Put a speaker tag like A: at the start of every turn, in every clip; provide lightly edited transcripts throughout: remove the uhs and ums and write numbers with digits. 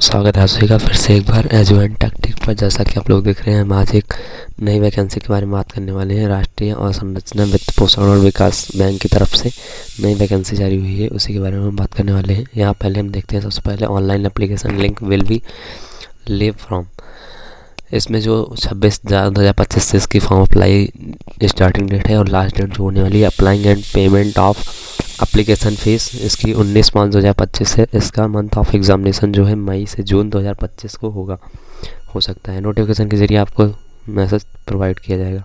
A: स्वागत है आप सभी का फिर से एक बार एजुएंट टेक्टिक पर। जैसा कि आप लोग देख रहे हैं, हम आज एक नई वैकेंसी के बारे में बात करने वाले हैं। राष्ट्रीय अवसंरचना वित्त पोषण और विकास बैंक की तरफ से नई वैकेंसी जारी हुई है, उसी के बारे में हम बात करने वाले हैं। यहाँ पहले हम देखते हैं, सबसे पहले online application link will be live from. इसमें जो 26/2025 से इसकी फॉर्म अप्लाई स्टार्टिंग डेट है और लास्ट डेट जो होने वाली है applying and payment of application fees इसकी 19/5/2025 है। इसका मंथ ऑफ एग्ज़ामिनेशन जो है मई से जून 2025 को हो सकता है। नोटिफिकेशन के ज़रिए आपको मैसेज प्रोवाइड किया जाएगा।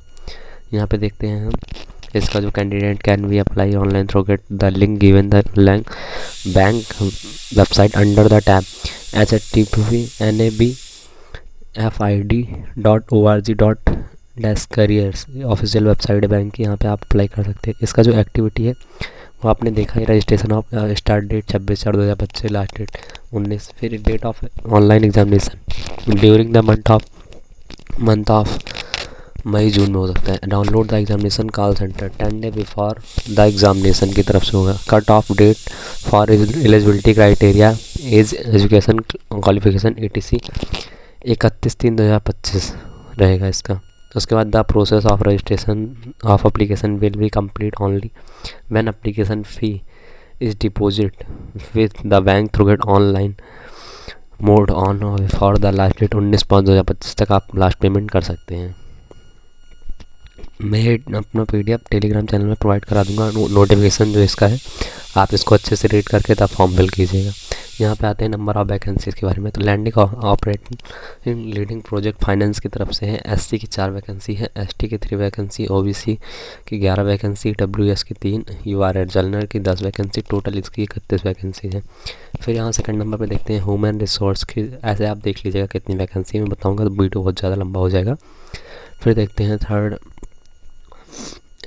A: यहाँ पे देखते हैं हम इसका जो candidate can be apply online through get the link given the bank website under the tab http://nabfid.org.careers official website है बैंक की। यहाँ पे आप अप्लाई कर सकते हैं। इसका जो एक्टिविटी है वो आपने देखा है, registration of start date 26/4/2025, last date 19। फिर date of online examination during the month of May June में हो सकता है। Download the examination call centre 10 day before the examination की तरफ से होगा। Cut off date for eligibility criteria age education qualification etc 31/3/2025 रहेगा इसका। उसके बाद the process of registration of application will be complete only when application fee is deposit with the bank through gate online mode on for the last date 19/5/2025 तक आप last payment कर सकते हैं। मैं अपना PDF टेलीग्राम चैनल में provide करा दूंगा। नोटिफिकेशन जो इसका है आप इसको अच्छे से रीड करके तब फॉर्म फिल कीजिएगा। यहाँ पे आते हैं नंबर ऑफ वैकेंसीज़ के बारे में। तो landing operating leading project finance की तरफ से है। SC की 4 वैकेंसी है, ST की 3 वैकेंसी, OBC की 11 वैकेंसी, WS की 3, URL जनरल की 10 वैकेंसी, टोटल इसकी 31 वैकेंसी है। फिर यहाँ सेकंड नंबर पे देखते हैं ह्यूमन रिसोर्स की। ऐसे आप देख लीजिएगा कितनी वैकेंसी मैं बताऊँगा तो वीडियो बहुत ज़्यादा लंबा हो जाएगा। फिर देखते हैं थर्ड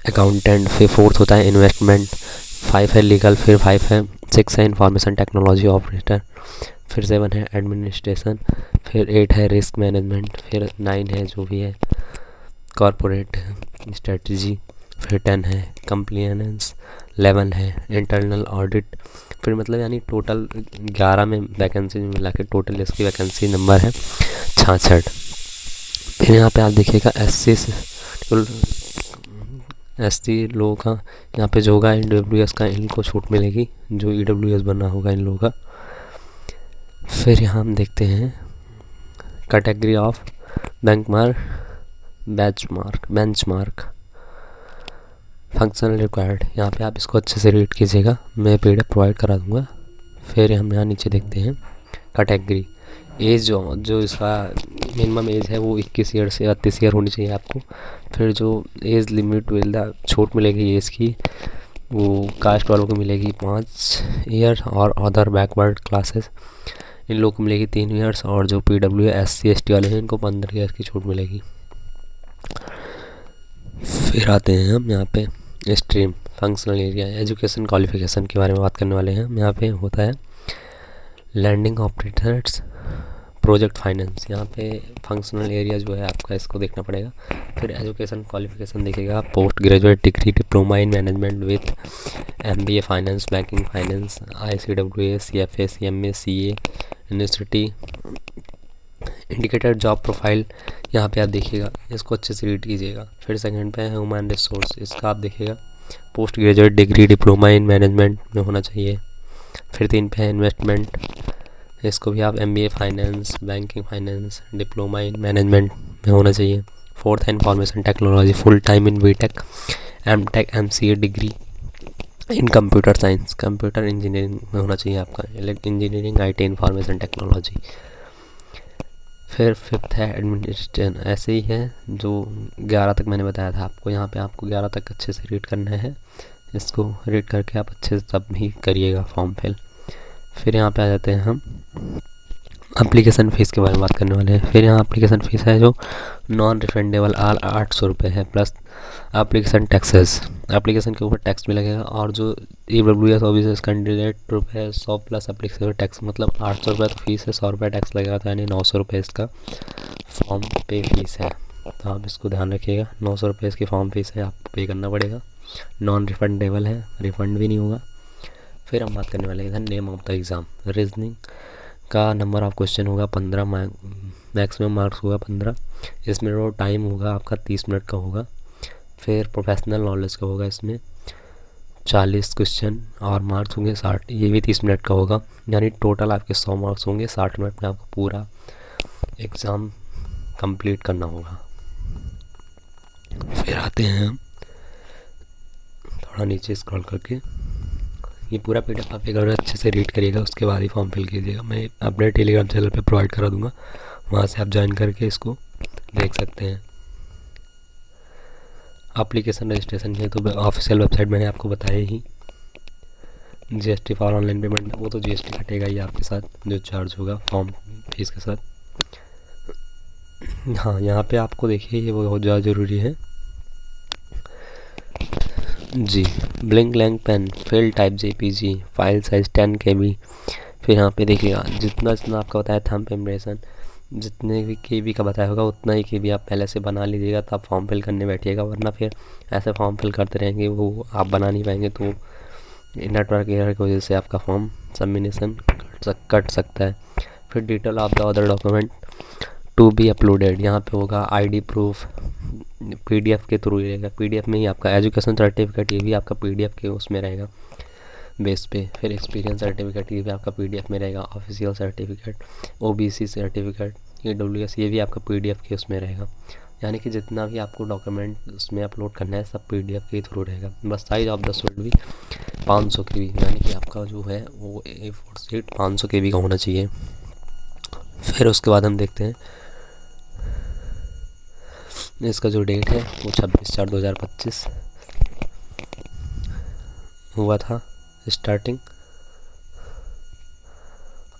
A: अकाउंटेंट, फिर फोर्थ होता है इन्वेस्टमेंट, 5 है लीगल, फिर 5 है 6 है इंफॉर्मेशन टेक्नोलॉजी ऑपरेटर, फिर 7 है एडमिनिस्ट्रेशन, फिर 8 है रिस्क मैनेजमेंट, फिर 9 है जो भी है कॉरपोरेट स्ट्रेटजी, फिर 10 है कंप्लायंस, 11 है इंटरनल ऑडिट। फिर मतलब यानी टोटल 11 में वैकेंसी मिला के टोटल इसकी वैकेंसी नंबर है 66। फिर यहाँ पे आप देखिएगा SC लोगों का यहाँ पे जो होगा EWS का इनको छूट मिलेगी, जो EWS बनना होगा इन लोगों का। फिर यहाँ हम देखते हैं category of benchmark functional required. यहाँ पे आप इसको अच्छे से रीड कीजिएगा, मैं PDF प्रोवाइड करा दूँगा। फिर हम यहाँ नीचे देखते हैं कैटेगरी एज, जो इसका मिनिमम एज है वो 21 ईयर से 38 ईयर होनी चाहिए आपको। फिर जो एज लिमिट छूट मिलेगी एज की, वो कास्ट वालों को मिलेगी 5 ईयर और अदर बैकवर्ड क्लासेस इन लोगों को मिलेगी 3 ईयर्स, और जो PW SC ST वाले हैं इनको 15 ईयर की छूट मिलेगी। फिर आते हैं हम यहाँ पे stream functional area education qualification के बारे में बात करने वाले हैं। यहाँ पे होता है लैंडिंग ऑपरेटर्स प्रोजेक्ट फाइनेंस। यहाँ पे फंक्शनल एरिया जो है आपका इसको देखना पड़ेगा। फिर एजुकेशन क्वालिफिकेशन देखिएगा, post graduate degree diploma in management with MBA finance, banking finance, ICWA CFA CMA CA university indicated job profile. यहाँ पे आप देखिएगा, इसको अच्छे से रीड कीजिएगा। फिर सेकंड पे है ह्यूमन रिसोर्स, इसका आप देखिएगा post graduate degree diploma in management में होना चाहिए। फिर 3 पे है इन्वेस्टमेंट, इसको भी आप MBA finance, banking finance, diploma in management में होना चाहिए। 4th है information technology, full time in BTech MTech MCA degree in computer science, computer engineering में होना चाहिए आपका, इंजीनियरिंग IT इंफॉर्मेशन टेक्नोलॉजी। फिर 5th है एडमिनिस्ट्रेशन, ऐसे ही है जो 11 तक मैंने बताया था आपको। यहाँ पे आपको 11 तक अच्छे से रीड करना है, इसको रीड करके आप अच्छे से तब भी करिएगा फॉर्म फिल। फिर यहाँ पे आ जाते हैं हम एप्लीकेशन फ़ीस के बारे में बात करने वाले हैं। फिर यहाँ एप्लीकेशन फ़ीस है जो नॉन रिफंडेबल 800 रुपये है, प्लस एप्लीकेशन टैक्सेस, एप्लीकेशन के ऊपर टैक्स भी लगेगा, और जो EWS OBC कैंडिडेट रुपये 100 प्लस एप्लीकेशन टैक्स, मतलब 800 रुपये तो फीस है, 100 रुपये टैक्स लगेगा, तो यानी 900 रुपये इसका फॉर्म पे फीस है। तो आप इसको ध्यान रखिएगा, 900 रुपये इसकी फॉर्म फीस है, आपको पे करना पड़ेगा। नॉन रिफंडेबल है, रिफ़ंड भी नहीं होगा। फिर हम बात करने वाले हैं name of the exam, reasoning का नंबर ऑफ क्वेश्चन होगा 15, मैक्सिमम मार्क्स होगा 15। इसमें जो टाइम होगा आपका 30 मिनट का होगा। फिर प्रोफेशनल नॉलेज का होगा इसमें 40 क्वेश्चन और मार्क्स होंगे 60, ये भी 30 मिनट का होगा। यानी टोटल आपके 100 मार्क्स होंगे। 60 मिनट में आपको पूरा एग्ज़ाम कंप्लीट करना होगा। फिर आते हैं हम थोड़ा नीचे स्क्रॉल करके, ये पूरा पीडीएफ आप एक बार अच्छे से रीड करिएगा, उसके बाद ही फॉर्म फिल कीजिएगा। मैं अपने टेलीग्राम चैनल पे प्रोवाइड करा दूंगा, वहाँ से आप ज्वाइन करके इसको देख सकते हैं। एप्लीकेशन रजिस्ट्रेशन की तो ऑफिशियल वेबसाइट मैंने आपको बताया ही। जीएसटी फॉर ऑनलाइन पेमेंट, वो तो जीएसटी कटेगा ही आपके साथ, जो चार्ज होगा फॉर्म फीस के साथ। हाँ, यहाँ पे आपको देखिए ये बहुत ज़्यादा ज़रूरी है जी। Black ink pen, file type JPG, file size 10 KB। फिर यहाँ पे देखिएगा जितना जितना आपका बताया थंब इम्प्रेशन, जितने भी KB का बताया होगा उतना ही KB आप पहले से बना लीजिएगा, तब फॉर्म फिल करने बैठिएगा। वरना फिर ऐसे फॉर्म फिल करते रहेंगे, वो आप बना नहीं पाएंगे, तो नेटवर्क एरर की वजह से आपका फॉर्म सबमिशन कट सकता है। फिर detail of the other document to be uploaded, यहाँ पे होगा आईडी प्रूफ, PDF के थ्रू रहेगा। PDF में ही आपका एजुकेशन सर्टिफिकेट, ये भी आपका PDF के उसमें रहेगा बेस पे। फिर एक्सपीरियंस सर्टिफिकेट, ये भी आपका PDF में रहेगा। Official certificate, OBC certificate, EWS, ये भी आपका PDF के उसमें रहेगा। यानी कि जितना भी आपको डॉक्यूमेंट उसमें अपलोड करना है सब PDF के थ्रू रहेगा। बस साइज ऑफ द शुड भी 500 KB, यानी कि आपका जो है वो A4 शीट 500 KB का होना चाहिए। फिर उसके बाद हम देखते हैं इसका जो डेट है वो 26/4/2025 हुआ था स्टार्टिंग।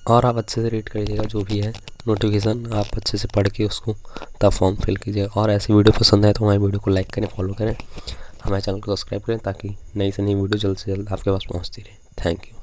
A: और आप अच्छे से रीड करिएगा जो भी है नोटिफिकेशन, आप अच्छे से पढ़ के उसको तब फॉर्म फिल कीजिएगा। और ऐसी वीडियो पसंद आए तो हमारे वीडियो को लाइक करें, फॉलो करें, हमारे चैनल को सब्सक्राइब करें, ताकि नई से नई वीडियो जल्द से जल्द आपके पास पहुंचती रहे। Thank you.